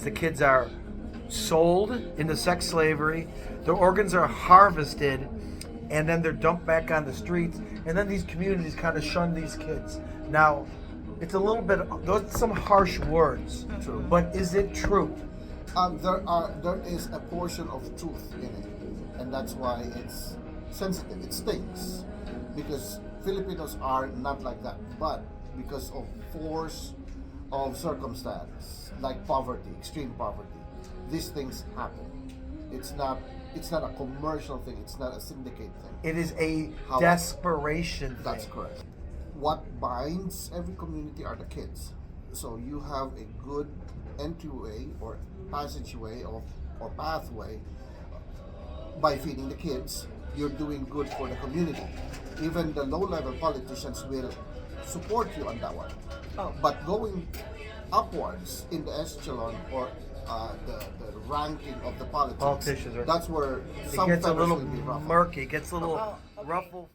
The kids are sold into sex slavery, their organs are harvested, and then they're dumped back on the streets, and then these communities kind of shun these kids. Now, it's a little bit, those some harsh words, True. but is it true? There is a portion of truth in it, and that's why it's sensitive. It stings because Filipinos are not like that, but because of force of circumstance, like poverty, extreme poverty, these things happen. It's not a commercial thing. It's not a syndicate thing. It is a However, desperation thing. That's correct. What binds every community are the kids. So you have a good entryway or passageway or pathway by feeding the kids. You're doing good for the community. Even the low-level politicians will support you on that one. But going upwards in the echelon or the ranking of the politicians, Politicians, right. that's where It some gets a feathers little will be ruffled. murky, it gets a little ruffled.